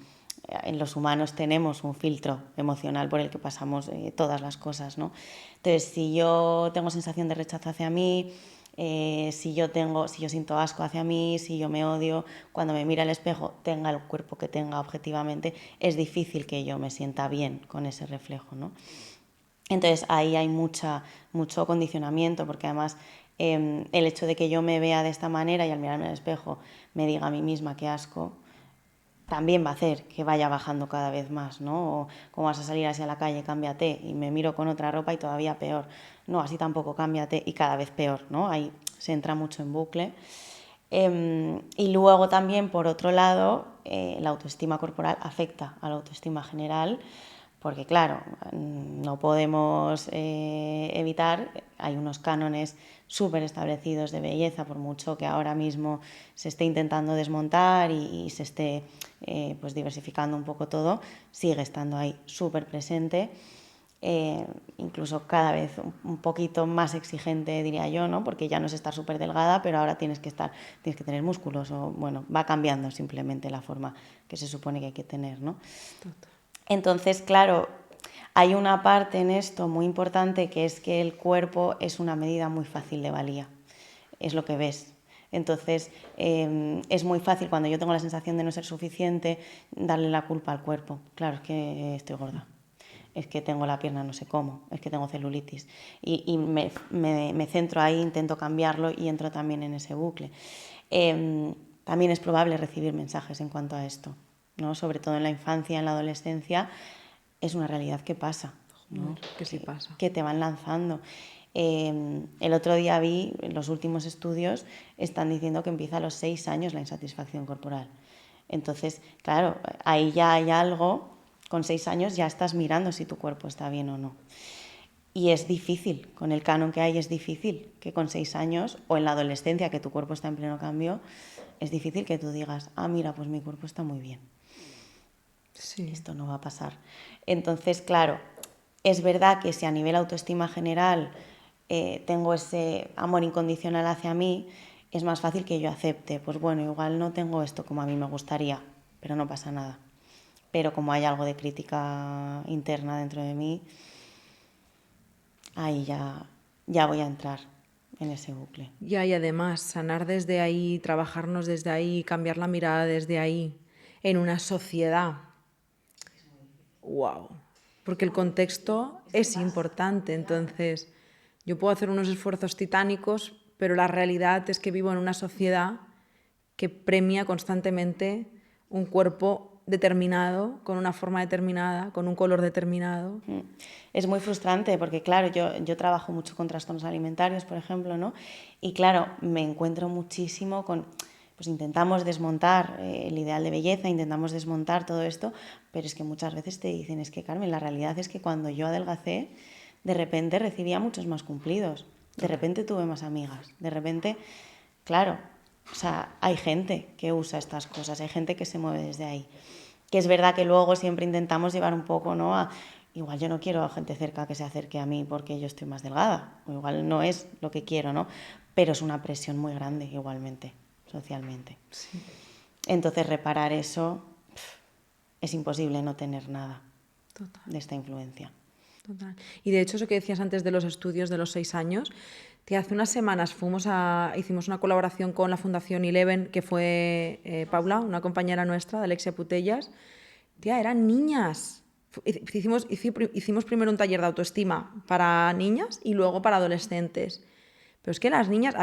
[SPEAKER 1] los humanos tenemos un filtro emocional por el que pasamos todas las cosas, ¿no? Entonces, si yo tengo sensación de rechazo hacia mí, si yo siento asco hacia mí, si yo me odio, cuando me mira al espejo, tenga el cuerpo que tenga objetivamente, es difícil que yo me sienta bien con ese reflejo, ¿no? Entonces ahí hay mucho condicionamiento, porque además el hecho de que yo me vea de esta manera y al mirarme al espejo me diga a mí misma qué asco, también va a hacer que vaya bajando cada vez más, ¿no? O como vas a salir así a la calle, cámbiate, y me miro con otra ropa y todavía peor. No, así tampoco, cámbiate, y cada vez peor, ¿no? Ahí se entra mucho en bucle. Y luego también, por otro lado, la autoestima corporal afecta a la autoestima general, porque claro, no podemos evitar, hay unos cánones súper establecidos de belleza, por mucho que ahora mismo se esté intentando desmontar y se esté pues diversificando un poco todo, sigue estando ahí súper presente. Incluso cada vez un poquito más exigente, diría yo, ¿no? Porque ya no es estar súper delgada, pero ahora tienes que tener músculos, o bueno, va cambiando simplemente la forma que se supone que hay que tener, ¿no?
[SPEAKER 2] Total.
[SPEAKER 1] Entonces, claro, hay una parte en esto muy importante, que es que el cuerpo es una medida muy fácil de valía, es lo que ves. Entonces, es muy fácil, cuando yo tengo la sensación de no ser suficiente, darle la culpa al cuerpo. Claro, es que estoy gorda, es que tengo la pierna no sé cómo, es que tengo celulitis. Y me centro ahí, intento cambiarlo y entro también en ese bucle. También es probable recibir mensajes en cuanto a esto, ¿no? Sobre todo en la infancia, en la adolescencia, es una realidad que pasa, ¿no?
[SPEAKER 2] Que sí pasa.
[SPEAKER 1] Que te van lanzando. El otro día vi, los últimos estudios están diciendo que empieza a los 6 años la insatisfacción corporal. Entonces, claro, ahí ya hay algo, con 6 años ya estás mirando si tu cuerpo está bien o no. Y es difícil, con el canon que hay es difícil que con 6 años, o en la adolescencia, que tu cuerpo está en pleno cambio, es difícil que tú digas, ah, mira, pues mi cuerpo está muy bien.
[SPEAKER 2] Sí.
[SPEAKER 1] Esto no va a pasar. Entonces, claro, es verdad que si a nivel autoestima general tengo ese amor incondicional hacia mí, es más fácil que yo acepte, pues bueno, igual no tengo esto como a mí me gustaría, pero no pasa nada. Pero como hay algo de crítica interna dentro de mí, ahí ya voy a entrar en ese bucle.
[SPEAKER 2] Y además, sanar desde ahí, trabajarnos desde ahí, cambiar la mirada desde ahí, en una sociedad. ¡Wow! Porque el contexto es importante, entonces yo puedo hacer unos esfuerzos titánicos, pero la realidad es que vivo en una sociedad que premia constantemente un cuerpo determinado, con una forma determinada, con un color determinado.
[SPEAKER 1] Es muy frustrante porque, claro, yo trabajo mucho con trastornos alimentarios, por ejemplo, ¿no? Y claro, me encuentro muchísimo con, pues intentamos desmontar el ideal de belleza, intentamos desmontar todo esto, pero es que muchas veces te dicen, es que Carmen, la realidad es que cuando yo adelgacé, de repente recibía muchos más cumplidos, de repente tuve más amigas, de repente, claro, o sea, hay gente que usa estas cosas, hay gente que se mueve desde ahí. Que es verdad que luego siempre intentamos llevar un poco, ¿no? Igual yo no quiero a gente cerca que se acerque a mí porque yo estoy más delgada, o igual no es lo que quiero, ¿no? Pero es una presión muy grande igualmente, socialmente.
[SPEAKER 2] Sí.
[SPEAKER 1] Entonces reparar eso es imposible no tener nada
[SPEAKER 2] Total.
[SPEAKER 1] de esta influencia.
[SPEAKER 2] Total. Y de hecho, eso que decías antes de los estudios de los 6 años, hace unas semanas hicimos una colaboración con la Fundación Eleven, que fue Paula, una compañera nuestra, de Alexia Putellas. Tía, eran niñas. Hicimos primero un taller de autoestima para niñas y luego para adolescentes. Pero es que las niñas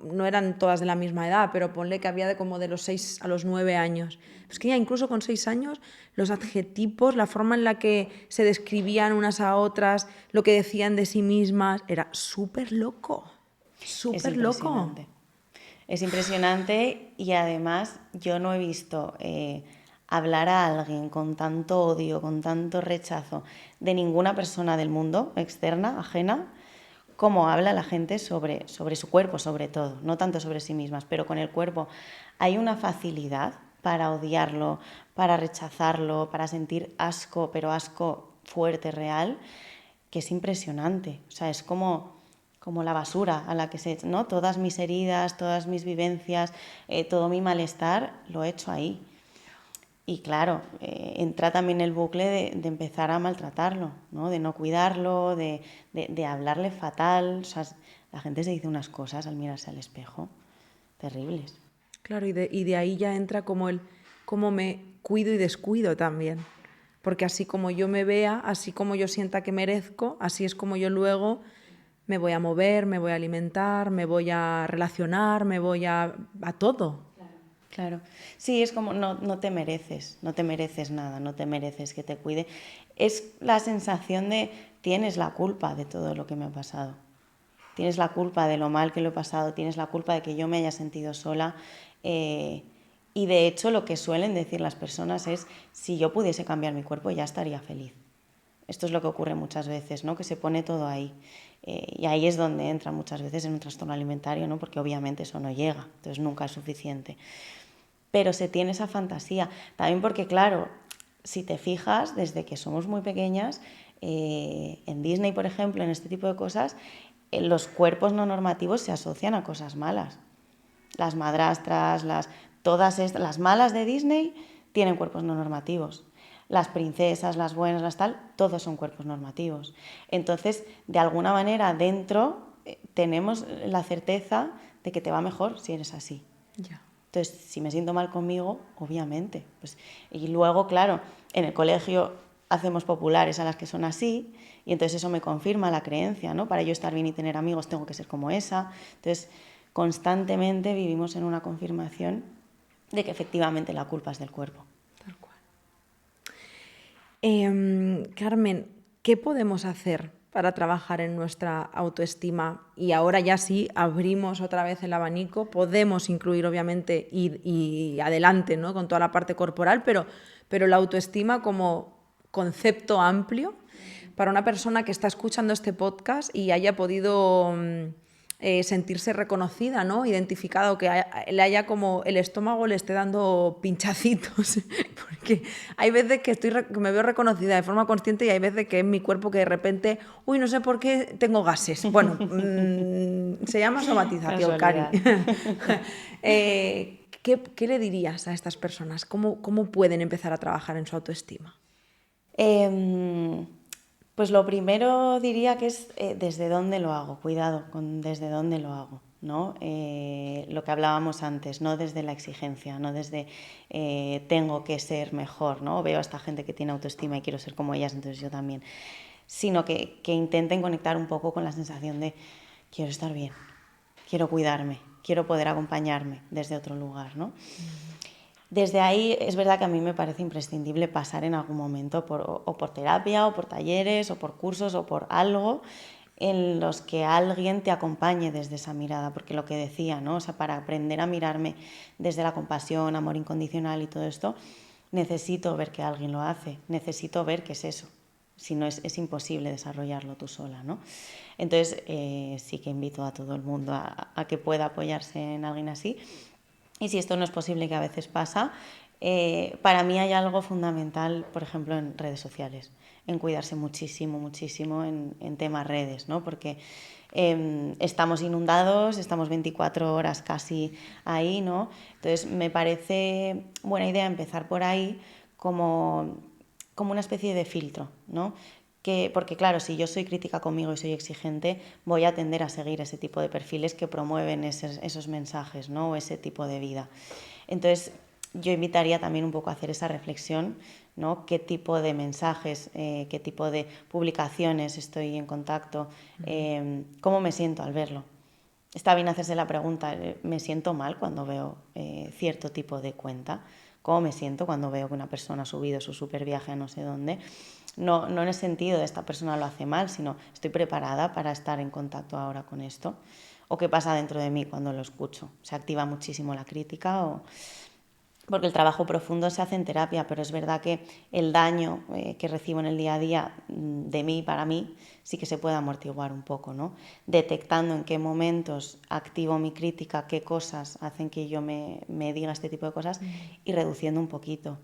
[SPEAKER 2] no eran todas de la misma edad, pero ponle que había como de los 6 a los 9 años. Es que ya incluso con 6 años los adjetipos, la forma en la que se describían unas a otras, lo que decían de sí mismas, era súper loco. Súper loco.
[SPEAKER 1] Es impresionante y además yo no he visto hablar a alguien con tanto odio, con tanto rechazo de ninguna persona del mundo, externa, ajena, cómo habla la gente sobre su cuerpo, sobre todo, no tanto sobre sí mismas, pero con el cuerpo. Hay una facilidad para odiarlo, para rechazarlo, para sentir asco, pero asco fuerte, real, que es impresionante. O sea, es como la basura a la que se... ¿no? Todas mis heridas, todas mis vivencias, todo mi malestar, lo he hecho ahí. Y claro, entra también el bucle de empezar a maltratarlo, ¿no? De no cuidarlo, de hablarle fatal. O sea, la gente se dice unas cosas al mirarse al espejo terribles.
[SPEAKER 2] Claro, y de ahí ya entra como cómo me cuido y descuido también. Porque así como yo me vea, así como yo sienta que merezco, así es como yo luego me voy a mover, me voy a alimentar, me voy a relacionar, me voy a todo.
[SPEAKER 1] Claro. Sí, es como no te mereces nada, no te mereces que te cuide. Es la sensación de tienes la culpa de todo lo que me ha pasado. Tienes la culpa de lo mal que lo he pasado, tienes la culpa de que yo me haya sentido sola. Y de hecho lo que suelen decir las personas es, si yo pudiese cambiar mi cuerpo ya estaría feliz. Esto es lo que ocurre muchas veces, ¿no? Que se pone todo ahí. Y ahí es donde entra muchas veces en un trastorno alimentario, ¿no? Porque obviamente eso no llega, entonces nunca es suficiente. Pero se tiene esa fantasía. También porque, claro, si te fijas, desde que somos muy pequeñas, en Disney, por ejemplo, en este tipo de cosas, los cuerpos no normativos se asocian a cosas malas. Las madrastras, las malas de Disney tienen cuerpos no normativos. Las princesas, las buenas, las tal, todos son cuerpos normativos. Entonces, de alguna manera, dentro tenemos la certeza de que te va mejor si eres así.
[SPEAKER 2] Ya.
[SPEAKER 1] Entonces, si me siento mal conmigo, obviamente. Pues, y luego, claro, en el colegio hacemos populares a las que son así, y entonces eso me confirma la creencia, ¿no? Para yo estar bien y tener amigos tengo que ser como esa. Entonces, constantemente vivimos en una confirmación de que efectivamente la culpa es del cuerpo.
[SPEAKER 2] Tal cual. Carmen, ¿qué podemos hacer para trabajar en nuestra autoestima? Y ahora ya sí abrimos otra vez el abanico, podemos incluir obviamente y adelante, ¿no? Con toda la parte corporal, pero la autoestima como concepto amplio para una persona que está escuchando este podcast y haya podido sentirse reconocida, ¿no? Identificada, o que le haya como el estómago le esté dando pinchacitos. Porque hay veces que me veo reconocida de forma consciente y hay veces que es mi cuerpo que de repente, uy, no sé por qué tengo gases. Bueno, se llama somatización, Cari. ¿Qué le dirías a estas personas? ¿Cómo pueden empezar a trabajar en su autoestima?
[SPEAKER 1] Pues lo primero diría que es desde dónde lo hago, cuidado con desde dónde lo hago, ¿no? Lo que hablábamos antes, no desde la exigencia, no desde tengo que ser mejor, ¿no? Veo a esta gente que tiene autoestima y quiero ser como ellas, entonces yo también. Sino que intenten conectar un poco con la sensación de quiero estar bien, quiero cuidarme, quiero poder acompañarme desde otro lugar, ¿no? Desde ahí es verdad que a mí me parece imprescindible pasar en algún momento o por terapia, o por talleres, o por cursos, o por algo en los que alguien te acompañe desde esa mirada, porque lo que decía, ¿no? O sea, para aprender a mirarme desde la compasión, amor incondicional y todo esto, necesito ver que alguien lo hace, necesito ver qué es eso. Si no, es imposible desarrollarlo tú sola, ¿no? Entonces, sí que invito a todo el mundo a que pueda apoyarse en alguien así. Y si esto no es posible, que a veces pasa, para mí hay algo fundamental, por ejemplo, en redes sociales, en cuidarse muchísimo, muchísimo en temas redes, ¿no? Porque estamos inundados, estamos 24 horas casi ahí, ¿no? Entonces me parece buena idea empezar por ahí como una especie de filtro, ¿no? Porque claro, si yo soy crítica conmigo y soy exigente, voy a tender a seguir ese tipo de perfiles que promueven esos mensajes, ¿no? O ese tipo de vida. Entonces, yo invitaría también un poco a hacer esa reflexión, ¿no? ¿Qué tipo de mensajes, qué tipo de publicaciones estoy en contacto? ¿Cómo me siento al verlo? Está bien hacerse la pregunta, ¿me siento mal cuando veo cierto tipo de cuenta? ¿Cómo me siento cuando veo que una persona ha subido su super viaje a no sé dónde? No en el sentido de esta persona lo hace mal, sino estoy preparada para estar en contacto ahora con esto. ¿O qué pasa dentro de mí cuando lo escucho? ¿Se activa muchísimo la crítica? Porque el trabajo profundo se hace en terapia, pero es verdad que el daño que recibo en el día a día de mí para mí sí que se puede amortiguar un poco, ¿no? Detectando en qué momentos activo mi crítica, qué cosas hacen que yo me diga este tipo de cosas y reduciendo un poquito.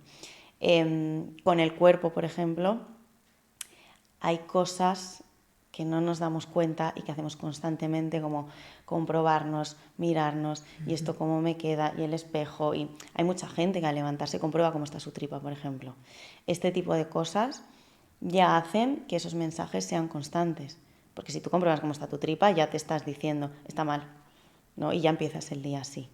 [SPEAKER 1] Con el cuerpo, por ejemplo, hay cosas que no nos damos cuenta y que hacemos constantemente, como comprobarnos, mirarnos, y esto cómo me queda, y el espejo. Y hay mucha gente que al levantarse comprueba cómo está su tripa, por ejemplo. Este tipo de cosas ya hacen que esos mensajes sean constantes, porque si tú compruebas cómo está tu tripa, ya te estás diciendo, está mal, ¿no? Y ya empiezas el día así.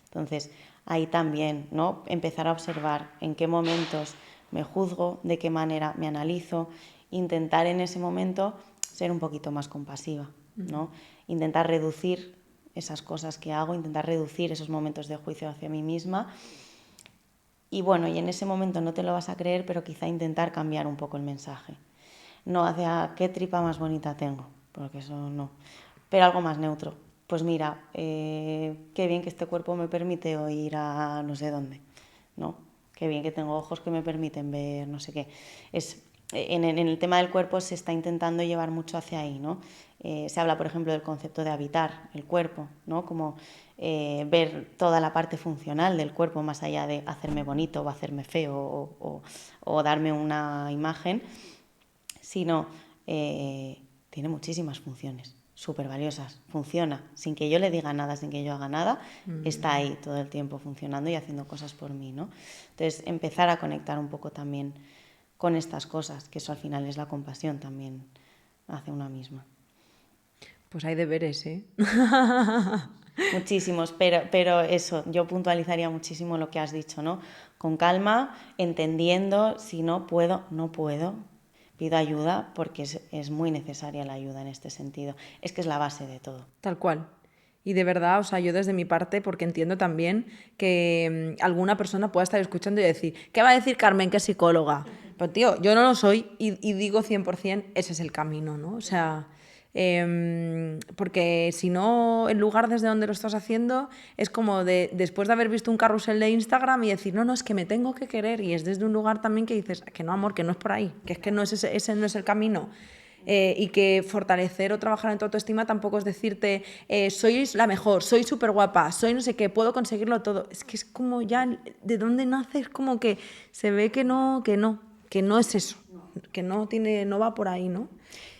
[SPEAKER 1] Entonces, ahí también, ¿no? Empezar a observar en qué momentos me juzgo, de qué manera me analizo, intentar en ese momento ser un poquito más compasiva ¿no? Intentar reducir esas cosas que hago, intentar reducir esos momentos de juicio hacia mí misma. Y bueno, y en ese momento no te lo vas a creer, pero quizá intentar cambiar un poco el mensaje. No hacia qué tripa más bonita tengo, porque eso no. Pero algo más neutro. Pues mira, qué bien que este cuerpo me permite ir a no sé dónde, ¿no? Qué bien que tengo ojos que me permiten ver no sé qué. En el tema del cuerpo se está intentando llevar mucho hacia ahí, ¿no? Se habla, por ejemplo, del concepto de habitar el cuerpo, ¿no? Como ver toda la parte funcional del cuerpo más allá de hacerme bonito o hacerme feo o darme una imagen, sino tiene muchísimas funciones súper valiosas. Funciona sin que yo le diga nada, sin que yo haga nada, está ahí todo el tiempo funcionando y haciendo cosas por mí, ¿no? Entonces, empezar a conectar un poco también con estas cosas, que eso al final es la compasión también hacia una misma.
[SPEAKER 2] Pues hay deberes, ¿eh?
[SPEAKER 1] Muchísimos, pero eso, yo puntualizaría muchísimo lo que has dicho, ¿no? Con calma, entendiendo, si no puedo, no puedo, pido ayuda porque es muy necesaria la ayuda en este sentido. Es que es la base de todo.
[SPEAKER 2] Tal cual. Y de verdad, o sea, yo desde mi parte, porque entiendo también que alguna persona pueda estar escuchando y decir, ¿qué va a decir Carmen, que es psicóloga? Pero tío, yo no lo soy y digo 100%, ese es el camino, ¿no? O sea, porque si no, el lugar desde donde lo estás haciendo es como después de haber visto un carrusel de Instagram y decir, no, no, es que me tengo que querer. Y es desde un lugar también que dices, que no, amor, que no es por ahí, que es que no es ese no es el camino. Y que fortalecer o trabajar en tu autoestima tampoco es decirte sois la mejor, soy súper guapa, soy no sé qué, puedo conseguirlo todo. Es que es como ya de dónde nace, es como que se ve que no es eso, que no va por ahí, ¿no?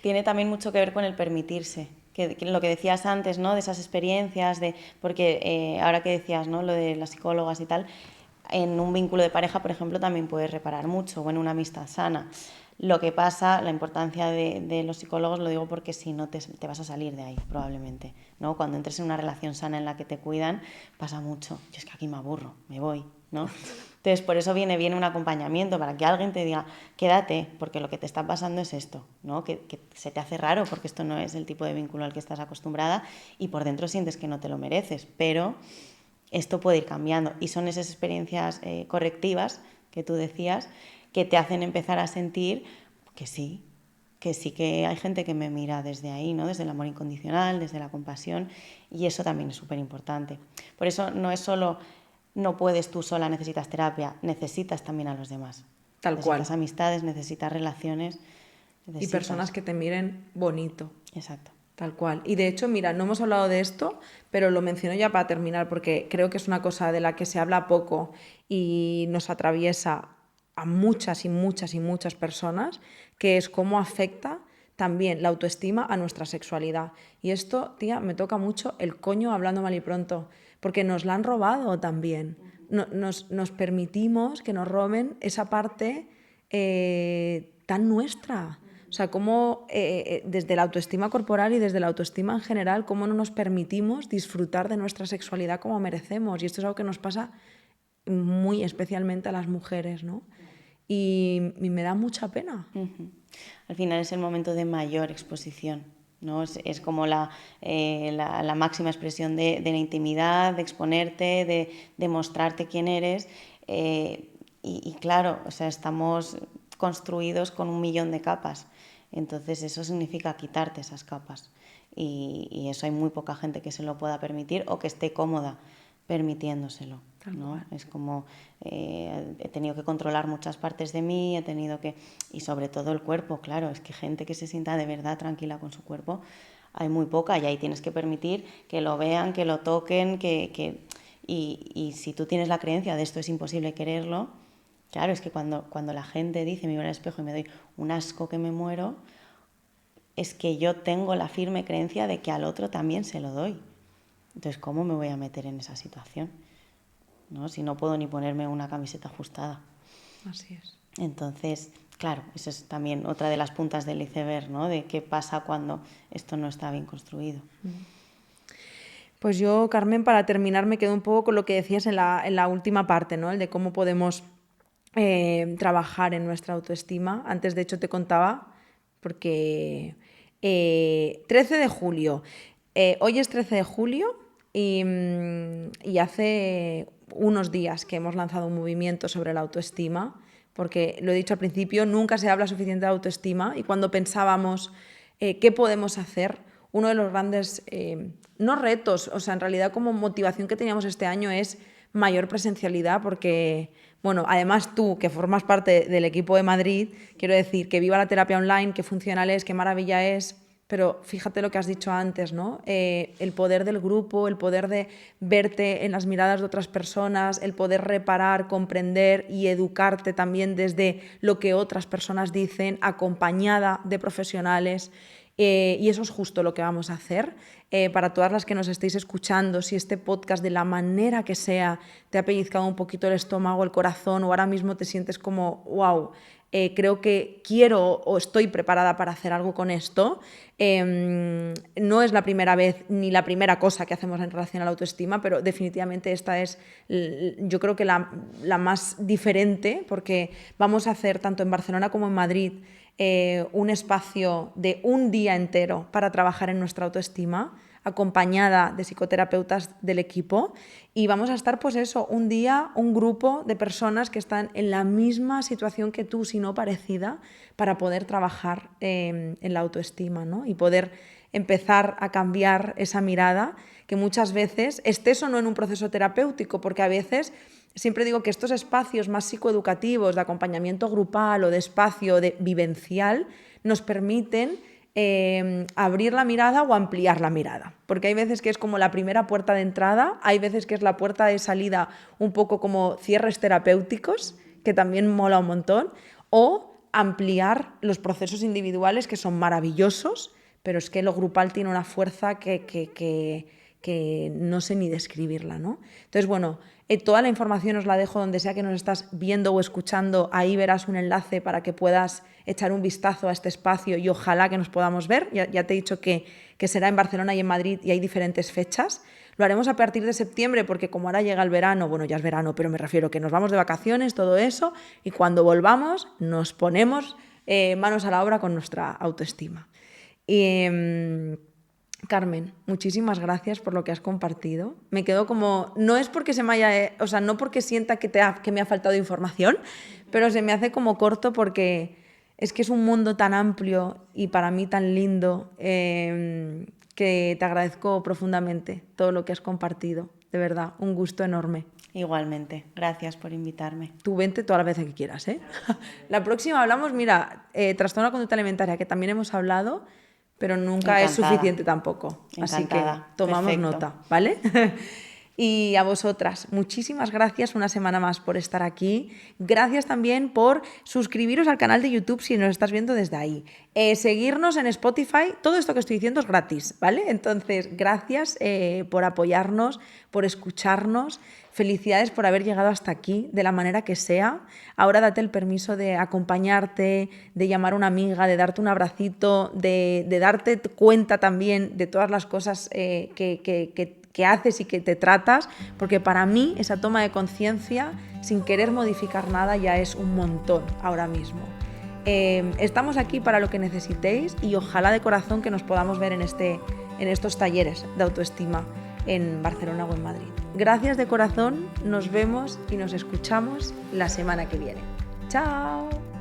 [SPEAKER 1] Tiene también mucho que ver con el permitirse, que lo que decías antes, ¿no? De esas experiencias, porque ahora que decías, ¿no? Lo de las psicólogas y tal, en un vínculo de pareja, por ejemplo, también puedes reparar mucho, o en una amistad sana. Lo que pasa, la importancia de los psicólogos, lo digo porque si no te vas a salir de ahí, probablemente, ¿no? Cuando entres en una relación sana en la que te cuidan, pasa mucho. Yo es que aquí me aburro, me voy, ¿no? Entonces, por eso viene bien un acompañamiento, para que alguien te diga, quédate, porque lo que te está pasando es esto, ¿no? Que se te hace raro, porque esto no es el tipo de vínculo al que estás acostumbrada y por dentro sientes que no te lo mereces, pero esto puede ir cambiando. Y son esas experiencias correctivas que tú decías, que te hacen empezar a sentir que sí que hay gente que me mira desde ahí, ¿no? Desde el amor incondicional, desde la compasión, y eso también es súper importante. Por eso no es solo, no puedes tú sola, necesitas terapia, necesitas también a los demás.
[SPEAKER 2] Tal
[SPEAKER 1] Necesitas
[SPEAKER 2] cual.
[SPEAKER 1] amistades, necesitas relaciones.
[SPEAKER 2] Y personas que te miren bonito.
[SPEAKER 1] Exacto.
[SPEAKER 2] Tal cual. Y de hecho, mira, no hemos hablado de esto, pero lo menciono ya para terminar porque creo que es una cosa de la que se habla poco y nos atraviesa a muchas y muchas y muchas personas, que es cómo afecta también la autoestima a nuestra sexualidad. Y esto, tía, me toca mucho el coño hablando mal y pronto, porque nos la han robado también. Nos permitimos que nos roben esa parte tan nuestra. O sea, cómo desde la autoestima corporal y desde la autoestima en general, cómo no nos permitimos disfrutar de nuestra sexualidad como merecemos. Y esto es algo que nos pasa muy especialmente a las mujeres, ¿no? Y me da mucha pena.
[SPEAKER 1] Uh-huh. Al final es el momento de mayor exposición, ¿no? Es como la máxima expresión de la intimidad, de exponerte, de mostrarte quién eres. Y claro, o sea, estamos construidos con 1.000.000 de capas. Entonces eso significa quitarte esas capas. Y eso hay muy poca gente que se lo pueda permitir o que esté cómoda permitiéndoselo, ¿no? Es como he tenido que controlar muchas partes de mí, he tenido que... Y sobre todo el cuerpo, claro, es que gente que se sienta de verdad tranquila con su cuerpo hay muy poca y ahí tienes que permitir que lo vean, que lo toquen, y si tú tienes la creencia de esto es imposible quererlo, claro, es que cuando la gente dice, me veo al espejo y me doy un asco que me muero, es que yo tengo la firme creencia de que al otro también se lo doy. Entonces, ¿cómo me voy a meter en esa situación? ¿No? Si no puedo ni ponerme una camiseta ajustada.
[SPEAKER 2] Así es.
[SPEAKER 1] Entonces, claro, eso es también otra de las puntas del iceberg, ¿no? De qué pasa cuando esto no está bien construido.
[SPEAKER 2] Pues yo, Carmen, para terminar me quedo un poco con lo que decías en la última parte, ¿no? El de cómo podemos trabajar en nuestra autoestima. Antes, de hecho, te contaba, porque 13 de julio. Hoy es 13 de julio y hace unos días que hemos lanzado un movimiento sobre la autoestima, porque lo he dicho al principio, nunca se habla suficiente de autoestima, y cuando pensábamos qué podemos hacer, uno de los grandes, no retos, o sea, en realidad como motivación que teníamos este año es mayor presencialidad, porque, bueno, además tú, que formas parte del equipo de Madrid, quiero decir que viva la terapia online, qué funcional es, qué maravilla es, pero fíjate lo que has dicho antes, ¿no? El poder del grupo, el poder de verte en las miradas de otras personas, el poder reparar, comprender y educarte también desde lo que otras personas dicen, acompañada de profesionales. Y eso es justo lo que vamos a hacer. Para todas las que nos estéis escuchando, si este podcast de la manera que sea te ha pellizcado un poquito el estómago, el corazón, o ahora mismo te sientes como wow, creo que quiero o estoy preparada para hacer algo con esto, no es la primera vez ni la primera cosa que hacemos en relación a la autoestima, pero definitivamente esta es, yo creo que la más diferente, porque vamos a hacer tanto en Barcelona como en Madrid un espacio de un día entero para trabajar en nuestra autoestima, acompañada de psicoterapeutas del equipo, y vamos a estar, pues eso, un día, un grupo de personas que están en la misma situación que tú, si no parecida, para poder trabajar en la autoestima, ¿no? Y poder empezar a cambiar esa mirada que muchas veces, estés o no en un proceso terapéutico, porque a veces siempre digo que estos espacios más psicoeducativos, de acompañamiento grupal o de espacio de vivencial, nos permiten abrir la mirada o ampliar la mirada, porque hay veces que es como la primera puerta de entrada, hay veces que es la puerta de salida, un poco como cierres terapéuticos, que también mola un montón, o ampliar los procesos individuales, que son maravillosos, pero es que lo grupal tiene una fuerza que no sé ni describirla, ¿no? Entonces, bueno, toda la información os la dejo donde sea que nos estás viendo o escuchando. Ahí verás un enlace para que puedas echar un vistazo a este espacio y ojalá que nos podamos ver. Ya te he dicho que será en Barcelona y en Madrid y hay diferentes fechas. Lo haremos a partir de septiembre porque como ahora llega el verano, bueno, ya es verano, pero me refiero que nos vamos de vacaciones, todo eso, y cuando volvamos nos ponemos manos a la obra con nuestra autoestima. Carmen, muchísimas gracias por lo que has compartido. Me quedo como, no es porque se me haya, o sea, no porque sienta que me ha faltado información, pero se me hace como corto porque es que es un mundo tan amplio y para mí tan lindo, que te agradezco profundamente todo lo que has compartido. De verdad, un gusto enorme.
[SPEAKER 1] Igualmente, gracias por invitarme.
[SPEAKER 2] Tú vente todas las veces que quieras, ¿eh? La próxima hablamos, mira, trastorno de la conducta alimentaria, que también hemos hablado, pero nunca
[SPEAKER 1] Encantada.
[SPEAKER 2] es suficiente tampoco.
[SPEAKER 1] Encantada.
[SPEAKER 2] Así que tomamos
[SPEAKER 1] Perfecto.
[SPEAKER 2] nota, ¿vale? Y a vosotras, muchísimas gracias una semana más por estar aquí. Gracias también por suscribiros al canal de YouTube si nos estás viendo desde ahí. Seguirnos en Spotify, todo esto que estoy diciendo es gratis, ¿vale? Entonces, gracias por apoyarnos, por escucharnos. Felicidades por haber llegado hasta aquí, de la manera que sea. Ahora date el permiso de acompañarte, de llamar a una amiga, de darte un abracito, de darte cuenta también de todas las cosas que haces y que te tratas, porque para mí esa toma de conciencia, sin querer modificar nada, ya es un montón ahora mismo. Estamos aquí para lo que necesitéis y ojalá de corazón que nos podamos ver en estos talleres de autoestima en Barcelona o en Madrid. Gracias de corazón, nos vemos y nos escuchamos la semana que viene. ¡Chao!